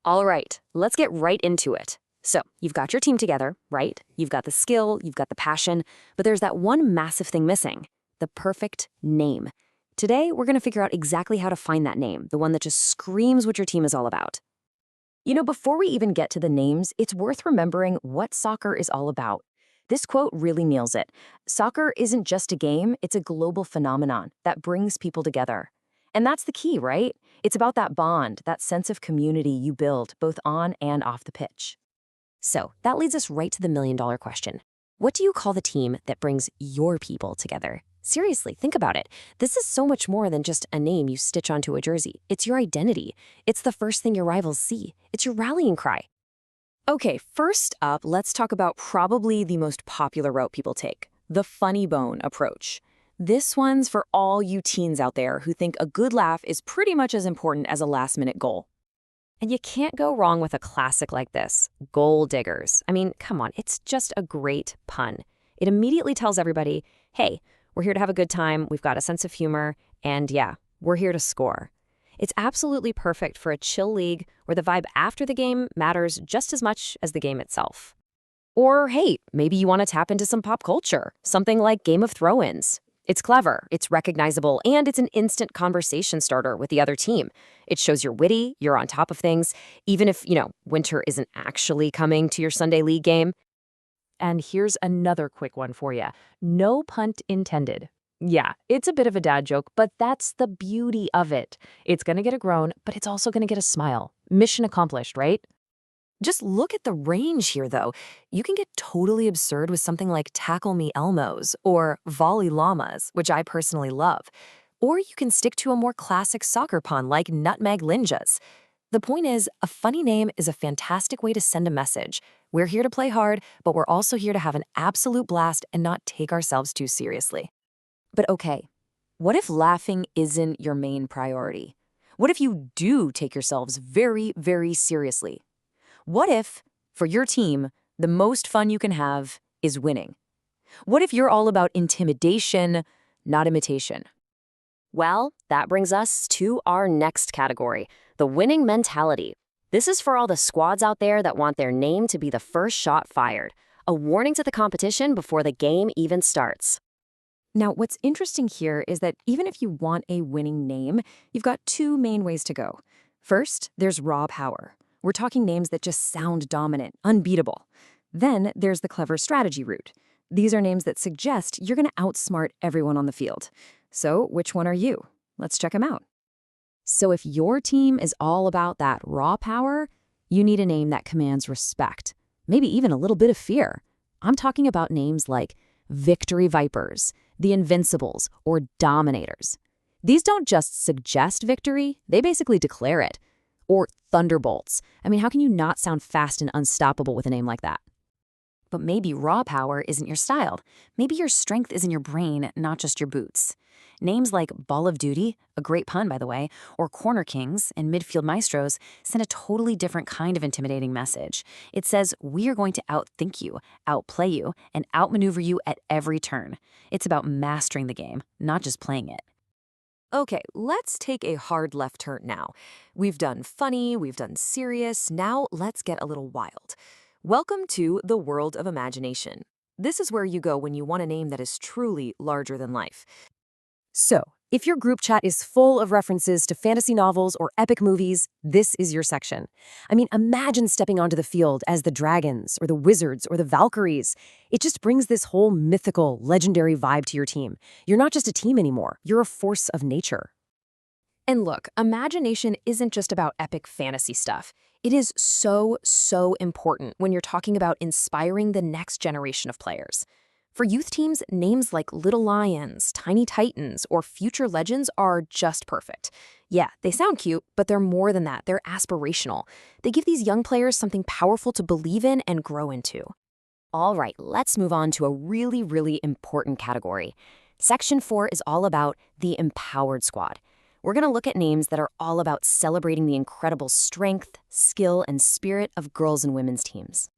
All right, let's get right into it. So, you've got your team together, right? You've got the skill, you've got the passion, but there's that one massive thing missing: the perfect name. Today, we're going to figure out exactly how to find that name, the one that just screams what your team is all about. Before we even get to the names, it's worth remembering what soccer is all about. This quote really nails it. Soccer isn't just a game, it's a global phenomenon that brings people together. And that's the key, right? It's about that bond, that sense of community you build both on and off the pitch. So that leads us right to the million-dollar question. What do you call the team that brings your people together? Seriously, think about it. This is so much more than just a name you stitch onto a jersey. It's your identity. It's the first thing your rivals see. It's your rallying cry. Okay, first up, let's talk about probably the most popular route people take: the funny bone approach. This one's for all you teens out there who think a good laugh is pretty much as important as a last-minute goal. And you can't go wrong with a classic like this: Goal Diggers. I mean, come on, it's just a great pun. It immediately tells everybody, hey, we're here to have a good time, we've got a sense of humor, and yeah, we're here to score. It's absolutely perfect for a chill league where the vibe after the game matters just as much as the game itself. Or hey, maybe you want to tap into some pop culture, something like Game of Thrones. It's clever, it's recognizable, and it's an instant conversation starter with the other team. It shows you're witty, you're on top of things, even if, winter isn't actually coming to your Sunday league game. And here's another quick one for you. No pun intended. Yeah, it's a bit of a dad joke, but that's the beauty of it. It's going to get a groan, but it's also going to get a smile. Mission accomplished, right? Just look at the range here, though. You can get totally absurd with something like Tackle Me Elmos or Volley Llamas, which I personally love. Or you can stick to a more classic soccer pun like Nutmeg Linjas. The point is, a funny name is a fantastic way to send a message. We're here to play hard, but we're also here to have an absolute blast and not take ourselves too seriously. But okay, what if laughing isn't your main priority? What if you do take yourselves very, very seriously? What if, for your team, the most fun you can have is winning? What if you're all about intimidation, not imitation? Well, that brings us to our next category: the winning mentality. This is for all the squads out there that want their name to be the first shot fired, a warning to the competition before the game even starts. Now, what's interesting here is that even if you want a winning name, you've got two main ways to go. First, there's raw power. We're talking names that just sound dominant, unbeatable. Then there's the clever strategy route. These are names that suggest you're going to outsmart everyone on the field. So which one are you? Let's check them out. So if your team is all about that raw power, you need a name that commands respect, maybe even a little bit of fear. I'm talking about names like Victory Vipers, the Invincibles, or Dominators. These don't just suggest victory, they basically declare it. Or Thunderbolts. I mean, how can you not sound fast and unstoppable with a name like that? But maybe raw power isn't your style. Maybe your strength is in your brain, not just your boots. Names like Ball of Duty, a great pun by the way, or Corner Kings and Midfield Maestros send a totally different kind of intimidating message. It says, we are going to outthink you, outplay you, and outmaneuver you at every turn. It's about mastering the game, not just playing it. Okay, let's take a hard left turn now. We've done funny, we've done serious, now let's get a little wild. Welcome to the world of imagination. This is where you go when you want a name that is truly larger than life. So, if your group chat is full of references to fantasy novels or epic movies, this is your section. I mean, imagine stepping onto the field as the dragons or the wizards or the Valkyries. It just brings this whole mythical, legendary vibe to your team. You're not just a team anymore, you're a force of nature. And look, imagination isn't just about epic fantasy stuff. It is so, so important when you're talking about inspiring the next generation of players. For youth teams, names like Little Lions, Tiny Titans, or Future Legends are just perfect. Yeah, they sound cute, but they're more than that. They're aspirational. They give these young players something powerful to believe in and grow into. All right, let's move on to a really, really important category. Section 4 is all about the empowered squad. We're going to look at names that are all about celebrating the incredible strength, skill, and spirit of girls' and women's teams.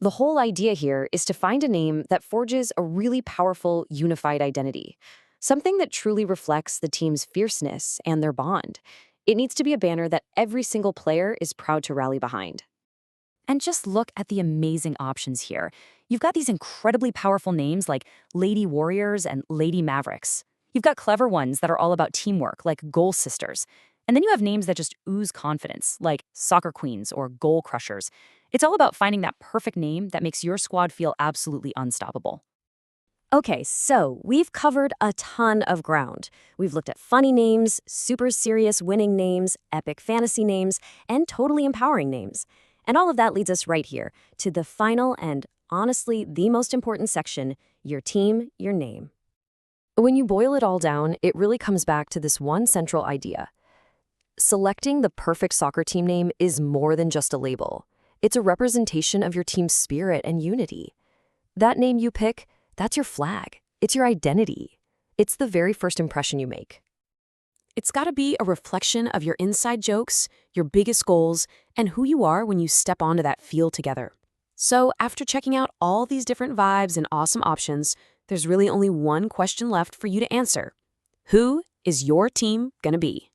The whole idea here is to find a name that forges a really powerful, unified identity, something that truly reflects the team's fierceness and their bond. It needs to be a banner that every single player is proud to rally behind. And just look at the amazing options here. You've got these incredibly powerful names like Lady Warriors and Lady Mavericks. You've got clever ones that are all about teamwork, like Goal Sisters. And then you have names that just ooze confidence, like Soccer Queens or Goal Crushers. It's all about finding that perfect name that makes your squad feel absolutely unstoppable. Okay, so we've covered a ton of ground. We've looked at funny names, super serious winning names, epic fantasy names, and totally empowering names. And all of that leads us right here to the final and, honestly, the most important section, your team, your name. When you boil it all down, it really comes back to this one central idea. Selecting the perfect soccer team name is more than just a label. It's a representation of your team's spirit and unity. That name you pick, that's your flag. It's your identity. It's the very first impression you make. It's got to be a reflection of your inside jokes, your biggest goals, and who you are when you step onto that field together. So after checking out all these different vibes and awesome options, there's really only one question left for you to answer. Who is your team gonna be?